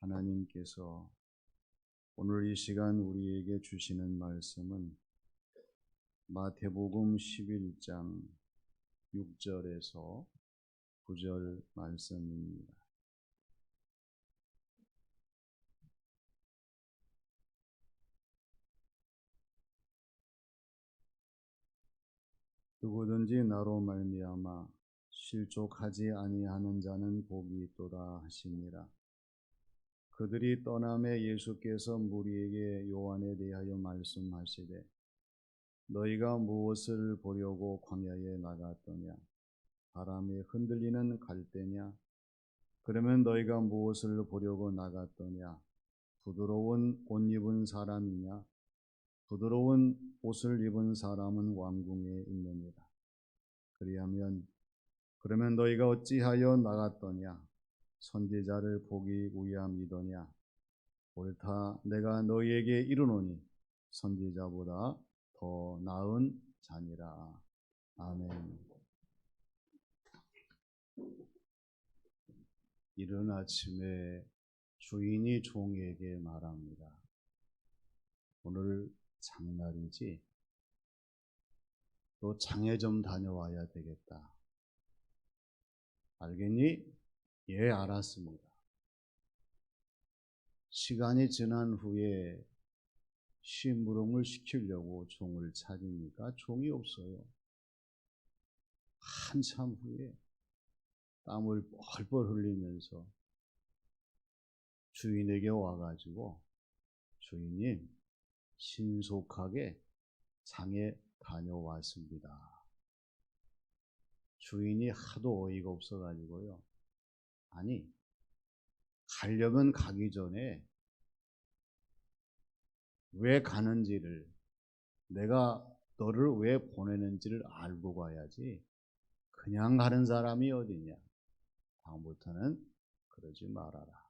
하나님께서 오늘 이 시간 우리에게 주시는 말씀은 마태복음 11장 6절에서 9절 말씀입니다. 누구든지 나로 말미암아 실족하지 아니하는 자는 복이 있도다 하시니라. 그들이 떠남에 예수께서 무리에게 요한에 대하여 말씀하시되 너희가 무엇을 보려고 광야에 나갔더냐? 바람에 흔들리는 갈대냐? 그러면 너희가 무엇을 보려고 나갔더냐? 부드러운 옷 입은 사람이냐? 부드러운 옷을 입은 사람은 왕궁에 있느니라. 그러면 너희가 어찌하여 나갔더냐? 선지자를 보기 위함이더냐? 옳다, 내가 너희에게 이르노니 선지자보다 더 나은 자니라. 아멘. 이른 아침에 주인이 종에게 말합니다. 오늘 장날이지? 너 장에 좀 다녀와야 되겠다. 알겠니? 예, 알았습니다. 시간이 지난 후에 심부름을 시키려고 종을 찾으니까 종이 없어요. 한참 후에 땀을 뻘뻘 흘리면서 주인에게 와가지고 주인님, 신속하게 장에 다녀왔습니다. 주인이 하도 어이가 없어가지고요. 아니, 가려면 가기 전에 왜 가는지를, 내가 너를 왜 보내는지를 알고 가야지 그냥 가는 사람이 어디냐. 다음부터는 그러지 말아라.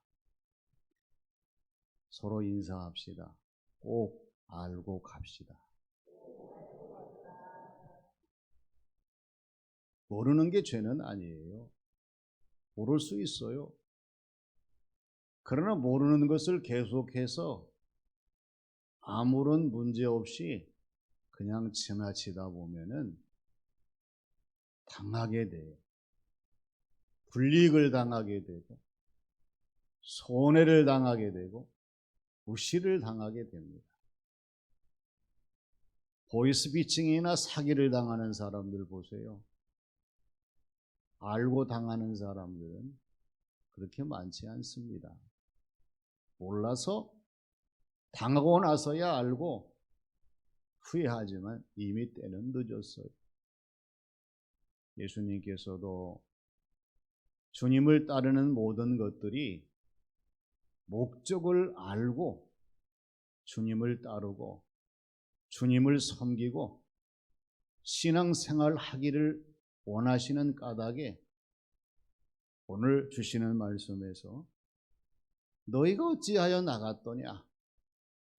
서로 인사합시다. 꼭 알고 갑시다. 모르는 게 죄는 아니에요. 모를 수 있어요. 그러나 모르는 것을 계속해서 아무런 문제 없이 그냥 지나치다 보면은 당하게 돼요. 불이익을 당하게 되고 손해를 당하게 되고 무시를 당하게 됩니다. 보이스피싱이나 사기를 당하는 사람들 보세요. 알고 당하는 사람들은 그렇게 많지 않습니다. 몰라서 당하고 나서야 알고 후회하지만 이미 때는 늦었어요. 예수님께서도 주님을 따르는 모든 것들이 목적을 알고 주님을 따르고 주님을 섬기고 신앙생활 하기를 원하시는 까닭에 오늘 주시는 말씀에서 너희가 어찌하여 나갔더냐?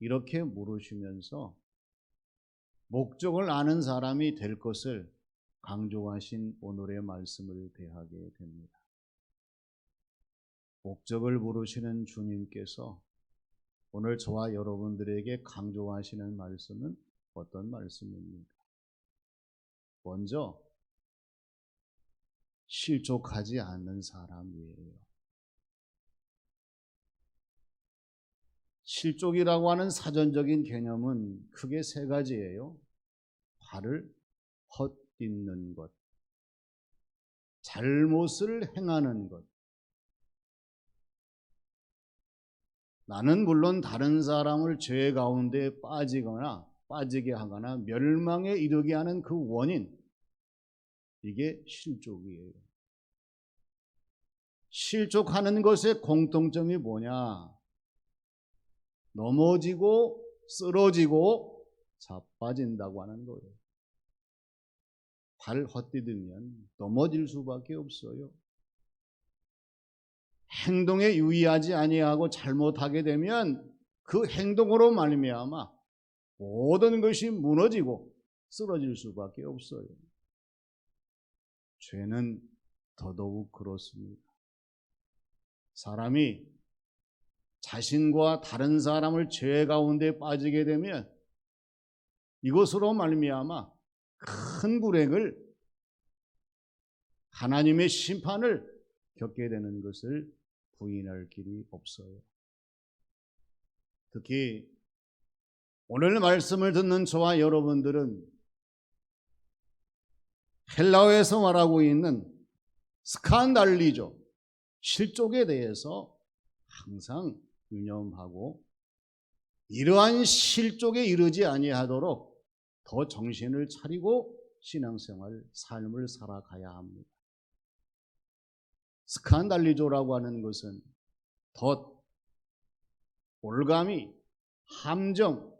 이렇게 물으시면서 목적을 아는 사람이 될 것을 강조하신 오늘의 말씀을 대하게 됩니다. 목적을 물으시는 주님께서 오늘 저와 여러분들에게 강조하시는 말씀은 어떤 말씀입니까? 먼저 실족하지 않는 사람이에요. 실족이라고 하는 사전적인 개념은 크게 세 가지예요. 발을 헛딛는 것, 잘못을 행하는 것. 나는 물론 다른 사람을 죄 가운데 빠지게 하거나 멸망에 이르게 하는 그 원인, 이게 실족이에요. 실족하는 것의 공통점이 뭐냐? 넘어지고 쓰러지고 자빠진다고 하는 거예요. 발 헛디디면 넘어질 수밖에 없어요. 행동에 유의하지 아니하고 잘못하게 되면 그 행동으로 말미암아 모든 것이 무너지고 쓰러질 수밖에 없어요. 죄는 더더욱 그렇습니다. 사람이 자신과 다른 사람을 죄 가운데 빠지게 되면 이것으로 말미암아 큰 불행을, 하나님의 심판을 겪게 되는 것을 부인할 길이 없어요. 특히 오늘 말씀을 듣는 저와 여러분들은 헬라어에서 말하고 있는 스칸달리죠, 실족에 대해서 항상 유념하고 이러한 실족에 이르지 아니하도록 더 정신을 차리고 신앙생활, 삶을 살아가야 합니다. 스칸달리조라고 하는 것은 덧, 올가미, 함정,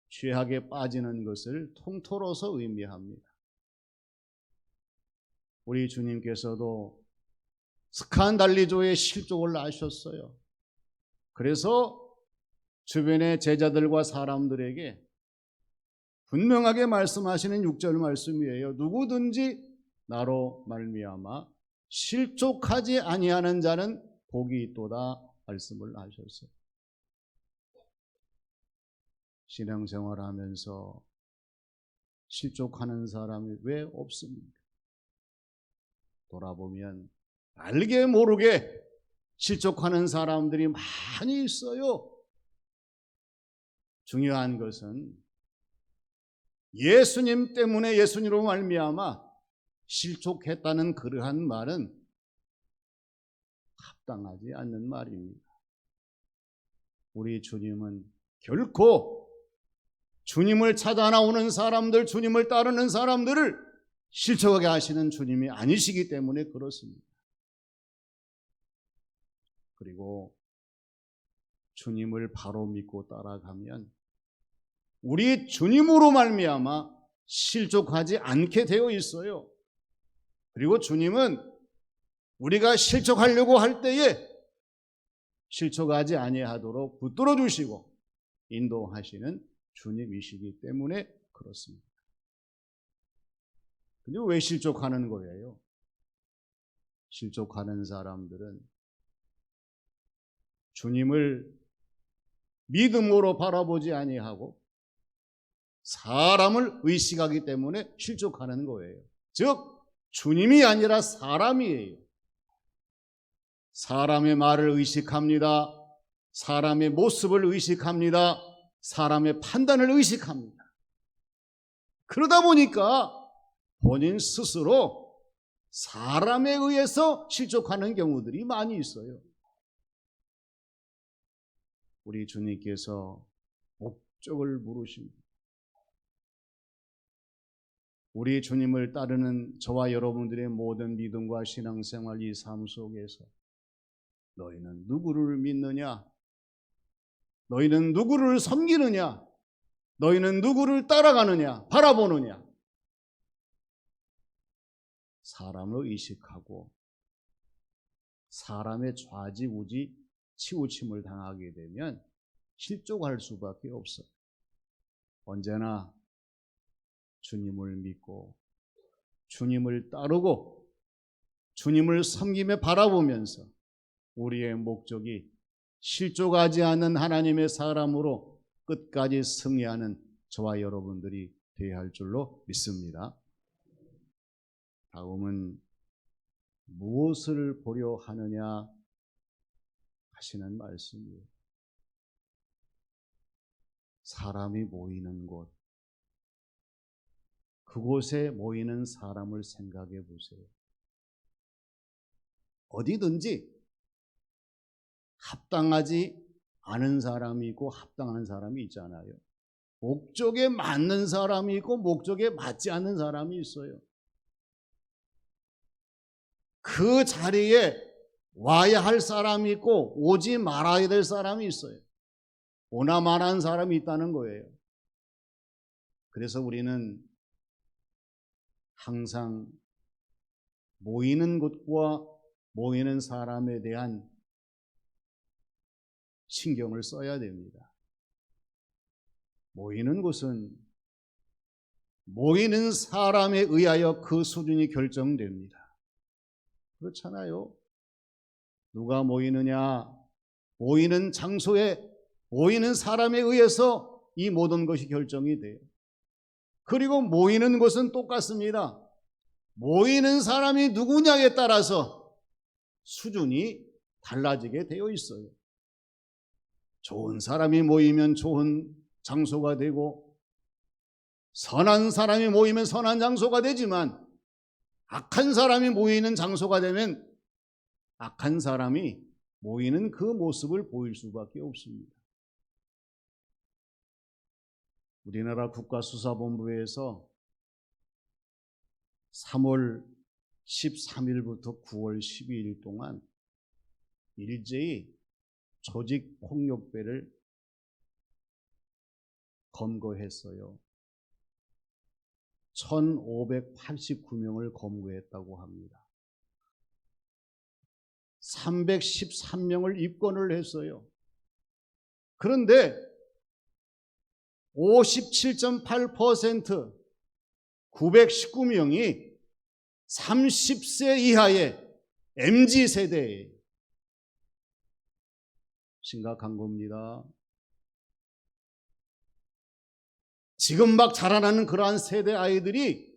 죄악에 빠지는 것을 통틀어서 의미합니다. 우리 주님께서도 스칸달리조의 실족을 아셨어요. 그래서 주변의 제자들과 사람들에게 분명하게 말씀하시는 6절 말씀이에요. 누구든지 나로 말미암아 실족하지 아니하는 자는 복이 있도다 말씀을 하셨어요. 신앙생활하면서 실족하는 사람이 왜 없습니까? 돌아보면 알게 모르게 실족하는 사람들이 많이 있어요. 중요한 것은 예수님 때문에, 예수님으로 말미암아 실족했다는 그러한 말은 합당하지 않는 말입니다. 우리 주님은 결코 주님을 찾아 나오는 사람들, 주님을 따르는 사람들을 실족하게 하시는 주님이 아니시기 때문에 그렇습니다. 그리고 주님을 바로 믿고 따라가면 우리 주님으로 말미암아 실족하지 않게 되어 있어요. 그리고 주님은 우리가 실족하려고 할 때에 실족하지 아니하도록 붙들어 주시고 인도하시는 주님이시기 때문에 그렇습니다. 근데 왜 실족하는 거예요? 실족하는 사람들은 주님을 믿음으로 바라보지 아니하고 사람을 의식하기 때문에 실족하는 거예요. 즉 주님이 아니라 사람이에요. 사람의 말을 의식합니다. 사람의 모습을 의식합니다. 사람의 판단을 의식합니다. 그러다 보니까 본인 스스로 사람에 의해서 실족하는 경우들이 많이 있어요. 우리 주님께서 목적을 물으십니다. 우리 주님을 따르는 저와 여러분들의 모든 믿음과 신앙생활, 이 삶 속에서 너희는 누구를 믿느냐? 너희는 누구를 섬기느냐? 너희는 누구를 따라가느냐? 바라보느냐? 사람을 의식하고 사람의 좌지우지 치우침을 당하게 되면 실족할 수밖에 없어요. 언제나 주님을 믿고 주님을 따르고 주님을 섬기며 바라보면서 우리의 목적이 실족하지 않는 하나님의 사람으로 끝까지 승리하는 저와 여러분들이 되어야 할 줄로 믿습니다. 다음은 무엇을 보려 하느냐 하시는 말씀이에요. 사람이 모이는 곳, 그곳에 모이는 사람을 생각해 보세요. 어디든지 합당하지 않은 사람이 있고 합당한 사람이 있잖아요. 목적에 맞는 사람이 있고 목적에 맞지 않는 사람이 있어요. 그 자리에 와야 할 사람이 있고 오지 말아야 될 사람이 있어요. 오나 말하는 사람이 있다는 거예요. 그래서 우리는 항상 모이는 곳과 모이는 사람에 대한 신경을 써야 됩니다. 모이는 곳은 모이는 사람에 의하여 그 수준이 결정됩니다. 그렇잖아요. 누가 모이느냐, 모이는 장소에 모이는 사람에 의해서 이 모든 것이 결정이 돼요. 그리고 모이는 곳은 똑같습니다. 모이는 사람이 누구냐에 따라서 수준이 달라지게 되어 있어요. 좋은 사람이 모이면 좋은 장소가 되고, 선한 사람이 모이면 선한 장소가 되지만, 악한 사람이 모이는 장소가 되면 악한 사람이 모이는 그 모습을 보일 수밖에 없습니다. 우리나라 국가수사본부에서 3월 13일부터 9월 12일 동안 일제히 조직폭력배를 검거했어요. 1589명을 검거했다고 합니다. 313명을 입건을 했어요. 그런데 57.8% 919명이 30세 이하의 MZ세대예요. 심각한 겁니다. 지금 막 자라나는 그러한 세대 아이들이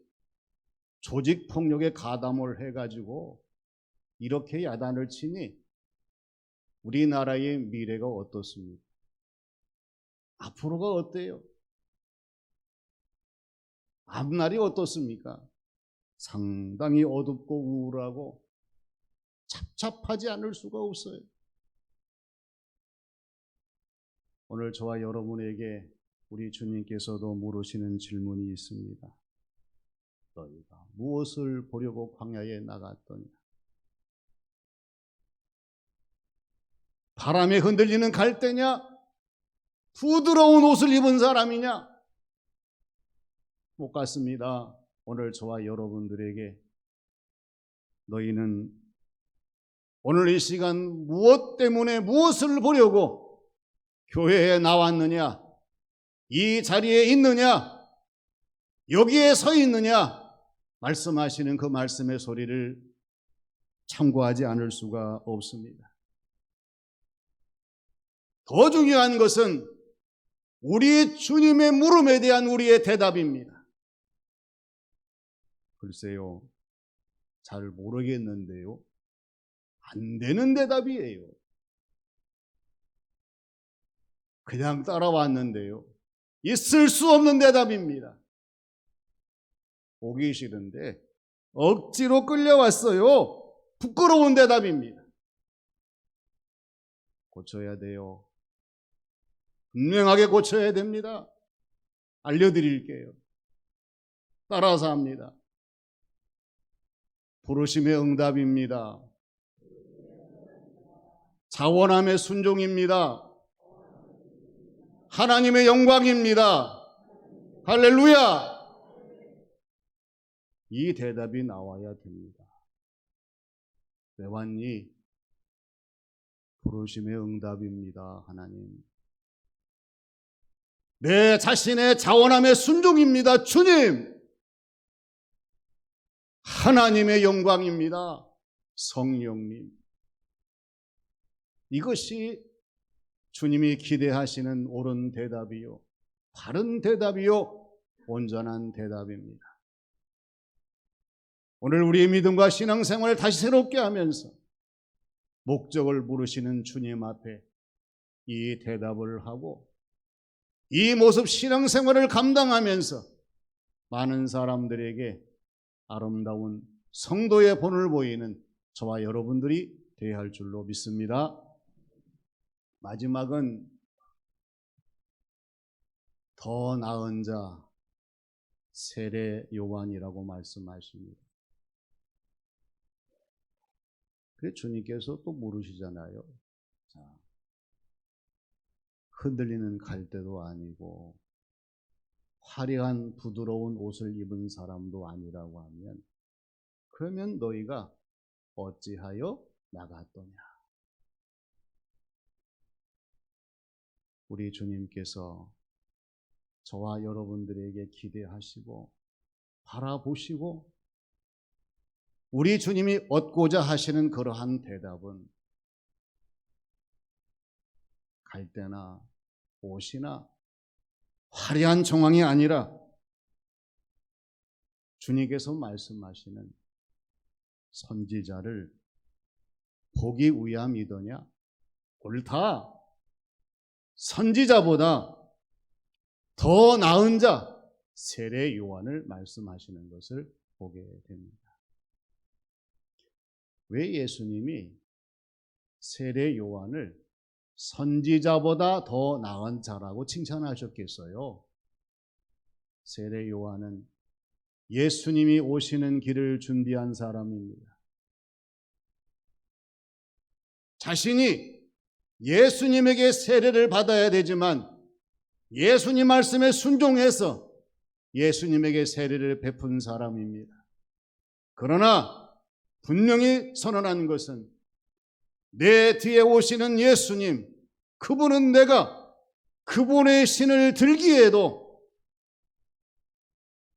조직폭력에 가담을 해가지고 이렇게 야단을 치니 우리나라의 미래가 어떻습니까? 앞으로가 어때요? 앞날이 어떻습니까? 상당히 어둡고 우울하고 착잡하지 않을 수가 없어요. 오늘 저와 여러분에게 우리 주님께서도 물으시는 질문이 있습니다. 너희가 무엇을 보려고 광야에 나갔더냐? 바람에 흔들리는 갈대냐? 부드러운 옷을 입은 사람이냐? 못 같습니다. 오늘 저와 여러분들에게 너희는 오늘 이 시간 무엇 때문에 무엇을 보려고 교회에 나왔느냐? 이 자리에 있느냐? 여기에 서 있느냐? 말씀하시는 그 말씀의 소리를 참고하지 않을 수가 없습니다. 더 중요한 것은 우리 주님의 물음에 대한 우리의 대답입니다. 글쎄요, 잘 모르겠는데요. 안 되는 대답이에요. 그냥 따라왔는데요. 있을 수 없는 대답입니다. 보기 싫은데 억지로 끌려왔어요. 부끄러운 대답입니다. 고쳐야 돼요. 분명하게 고쳐야 됩니다. 알려드릴게요. 따라서 합니다. 부르심의 응답입니다. 자원함의 순종입니다. 하나님의 영광입니다. 할렐루야! 이 대답이 나와야 됩니다. 왜 왔니? 부르심의 응답입니다. 하나님. 내 자신의 자원함의 순종입니다. 주님. 하나님의 영광입니다. 성령님. 이것이 주님이 기대하시는 옳은 대답이요, 바른 대답이요, 온전한 대답입니다. 오늘 우리의 믿음과 신앙생활을 다시 새롭게 하면서 목적을 물으시는 주님 앞에 이 대답을 하고 이 모습 신앙생활을 감당하면서 많은 사람들에게 아름다운 성도의 본을 보이는 저와 여러분들이 되어야 할 줄로 믿습니다. 마지막은 더 나은 자 세례 요한이라고 말씀하십니다. 그래 주님께서 또 물으시잖아요. 자, 흔들리는 갈대도 아니고 화려한 부드러운 옷을 입은 사람도 아니라고 하면 그러면 너희가 어찌하여 나갔더냐? 우리 주님께서 저와 여러분들에게 기대하시고 바라보시고 우리 주님이 얻고자 하시는 그러한 대답은 갈대나 옷이나 화려한 정황이 아니라 주님께서 말씀하시는 선지자를 보기 위함이더냐? 옳다. 선지자보다 더 나은 자 세례 요한을 말씀하시는 것을 보게 됩니다. 왜 예수님이 세례 요한을 선지자보다 더 나은 자라고 칭찬하셨겠어요? 세례 요한은 예수님이 오시는 길을 준비한 사람입니다. 자신이 예수님에게 세례를 받아야 되지만 예수님 말씀에 순종해서 예수님에게 세례를 베푼 사람입니다. 그러나 분명히 선언한 것은 내 뒤에 오시는 예수님, 그분은 내가 그분의 신을 들기에도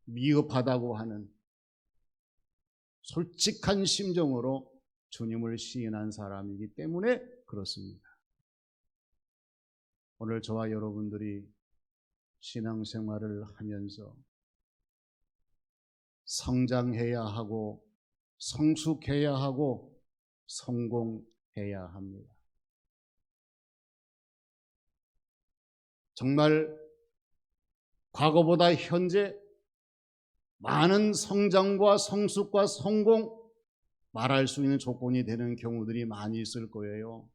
미흡하다고 하는 솔직한 심정으로 주님을 시인한 사람이기 때문에 그렇습니다. 오늘 저와 여러분들이 신앙생활을 하면서 성장해야 하고 성숙해야 하고 성공해야 합니다. 정말 과거보다 현재 많은 성장과 성숙과 성공 말할 수 있는 조건이 되는 경우들이 많이 있을 거예요.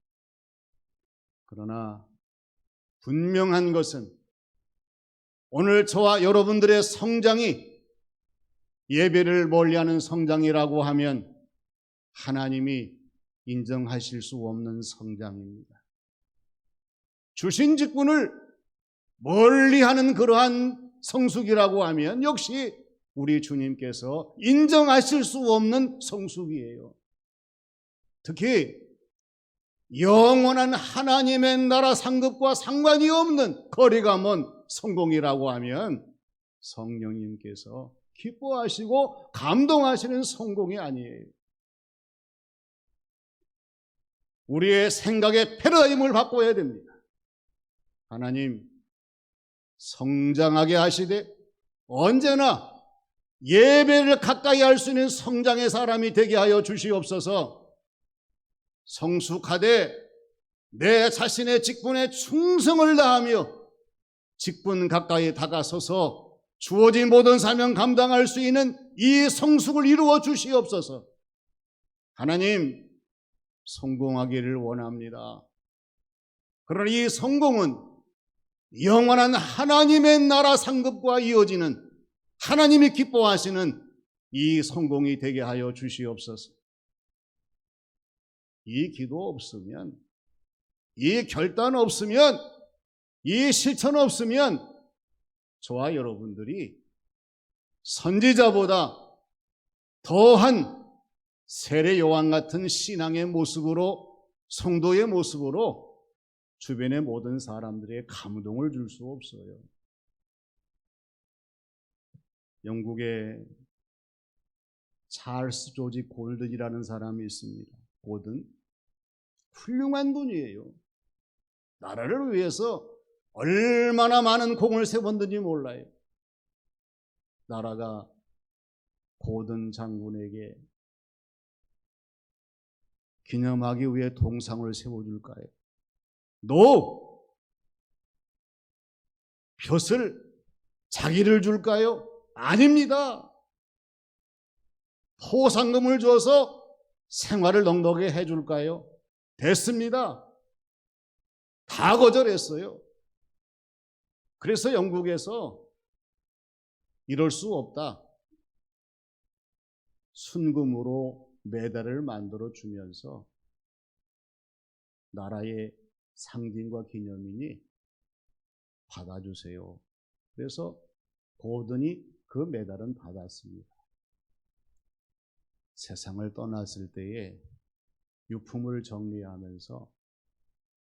그러나 분명한 것은 오늘 저와 여러분들의 성장이 예배를 멀리하는 성장이라고 하면 하나님이 인정하실 수 없는 성장입니다. 주신 직분을 멀리하는 그러한 성숙이라고 하면 역시 우리 주님께서 인정하실 수 없는 성숙이에요. 특히 영원한 하나님의 나라 상급과 상관이 없는 거리가 먼 성공이라고 하면 성령님께서 기뻐하시고 감동하시는 성공이 아니에요. 우리의 생각의 패러다임을 바꿔야 됩니다. 하나님 성장하게 하시되 언제나 예배를 가까이 할 수 있는 성장의 사람이 되게 하여 주시옵소서. 성숙하되 내 자신의 직분에 충성을 다하며 직분 가까이 다가서서 주어진 모든 사명 감당할 수 있는 이 성숙을 이루어 주시옵소서. 하나님 성공하기를 원합니다. 그러나 이 성공은 영원한 하나님의 나라 상급과 이어지는 하나님이 기뻐하시는 이 성공이 되게 하여 주시옵소서. 이 기도 없으면, 이 결단 없으면, 이 실천 없으면 저와 여러분들이 선지자보다 더한 세례 요한 같은 신앙의 모습으로, 성도의 모습으로 주변의 모든 사람들에게 감동을 줄 수 없어요. 영국의 찰스 조지 골든이라는 사람이 있습니다. 골든 훌륭한 분이에요. 나라를 위해서 얼마나 많은 공을 세웠는지 몰라요. 나라가 골든 장군에게 기념하기 위해 동상을 세워줄까요? No! 벼슬 자기를 줄까요? 아닙니다. 포상금을 줘서 생활을 넉넉하게 해줄까요? 됐습니다. 다 거절했어요. 그래서 영국에서 이럴 수 없다. 순금으로 메달을 만들어 주면서 나라의 상징과 기념이니 받아주세요. 그래서 고든이 그 메달은 받았습니다. 세상을 떠났을 때에 유품을 정리하면서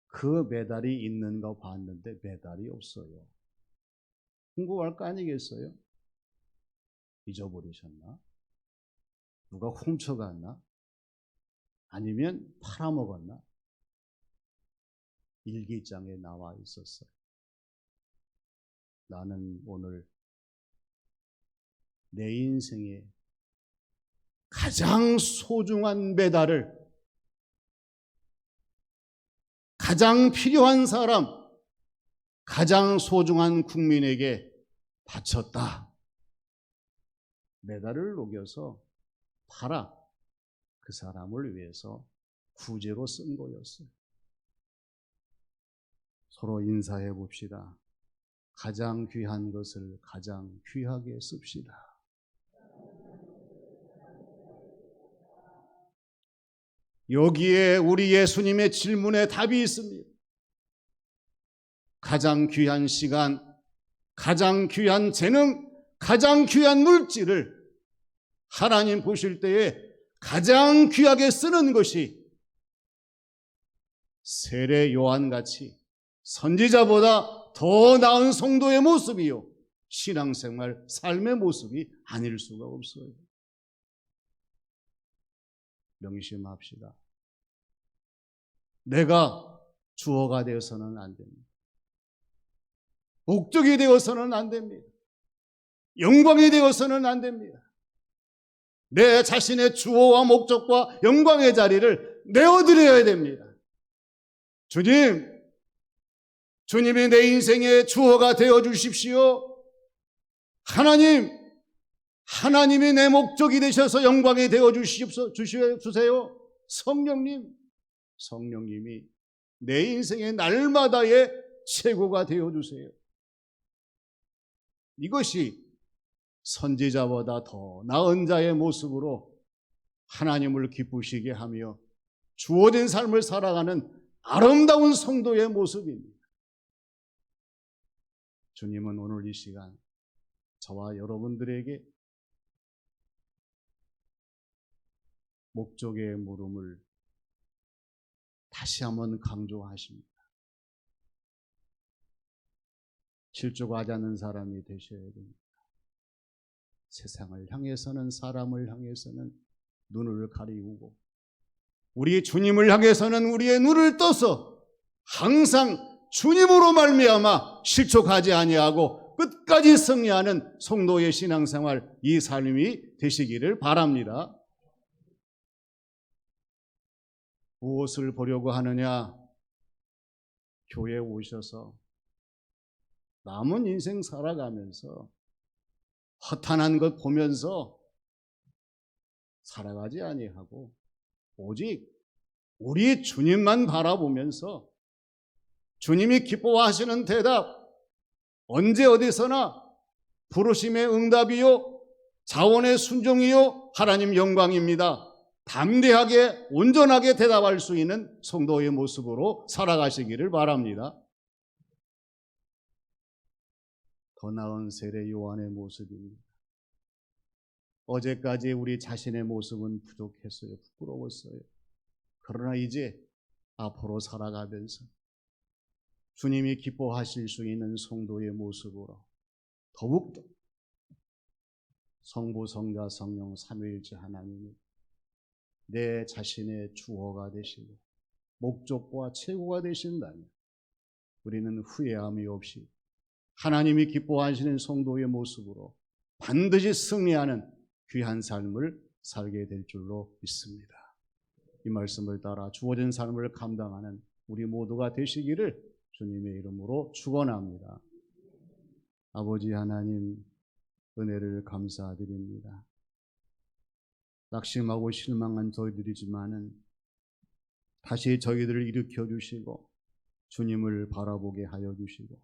그 메달이 있는가 봤는데 메달이 없어요. 궁금할 거 아니겠어요? 잊어버리셨나? 누가 훔쳐갔나? 아니면 팔아먹었나? 일기장에 나와 있었어요. 나는 오늘 내 인생에 가장 소중한 메달을 가장 필요한 사람, 가장 소중한 국민에게 바쳤다. 메달을 녹여서 팔아 그 사람을 위해서 구제로 쓴 거였어요. 서로 인사해 봅시다. 가장 귀한 것을 가장 귀하게 씁시다. 여기에 우리 예수님의 질문에 답이 있습니다. 가장 귀한 시간, 가장 귀한 재능, 가장 귀한 물질을 하나님 보실 때에 가장 귀하게 쓰는 것이 세례 요한같이 선지자보다 더 나은 성도의 모습이요, 신앙생활, 삶의 모습이 아닐 수가 없어요. 명심합시다. 내가 주어가 되어서는 안 됩니다. 목적이 되어서는 안 됩니다. 영광이 되어서는 안 됩니다. 내 자신의 주어와 목적과 영광의 자리를 내어드려야 됩니다. 주님이 내 인생의 주어가 되어 주십시오. 하나님이 내 목적이 되셔서 영광이 되어 주세요. 성령님이 내 인생의 날마다의 최고가 되어 주세요. 이것이 선지자보다 더 나은 자의 모습으로 하나님을 기쁘시게 하며 주어진 삶을 살아가는 아름다운 성도의 모습입니다. 주님은 오늘 이 시간 저와 여러분들에게 목적의 물음을 다시 한번 강조하십니다. 실족하지 않는 사람이 되셔야 됩니다. 세상을 향해서는, 사람을 향해서는 눈을 가리우고 우리 주님을 향해서는 우리의 눈을 떠서 항상 주님으로 말미암아 실족하지 아니하고 끝까지 승리하는 성도의 신앙생활, 이 삶이 되시기를 바랍니다. 무엇을 보려고 하느냐? 교회에 오셔서 남은 인생 살아가면서 허탄한 것 보면서 살아가지 아니하고 오직 우리 주님만 바라보면서 주님이 기뻐하시는 대답, 언제 어디서나 부르심의 응답이요, 자원의 순종이요, 하나님 영광입니다. 담대하게 온전하게 대답할 수 있는 성도의 모습으로 살아가시기를 바랍니다. 더 나은 세례 요한의 모습입니다. 어제까지 우리 자신의 모습은 부족했어요. 부끄러웠어요. 그러나 이제 앞으로 살아가면서 주님이 기뻐하실 수 있는 성도의 모습으로 더욱더 성부, 성자, 성령 삼위일체 하나님이 내 자신의 주어가 되시고 목적과 최고가 되신다면 우리는 후회함이 없이 하나님이 기뻐하시는 성도의 모습으로 반드시 승리하는 귀한 삶을 살게 될 줄로 믿습니다. 이 말씀을 따라 주어진 삶을 감당하는 우리 모두가 되시기를 주님의 이름으로 축원합니다. 아버지 하나님, 은혜를 감사드립니다. 낙심하고 실망한 저희들이지만은 다시 저희들을 일으켜 주시고 주님을 바라보게 하여 주시고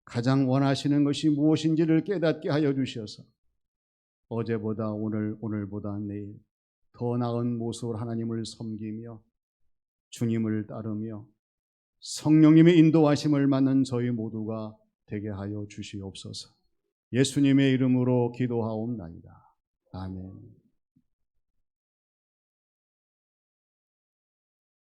가장 원하시는 것이 무엇인지를 깨닫게 하여 주셔서 어제보다 오늘, 오늘보다 내일 더 나은 모습으로 하나님을 섬기며 주님을 따르며 성령님의 인도하심을 받는 저희 모두가 되게 하여 주시옵소서. 예수님의 이름으로 기도하옵나이다. 아멘.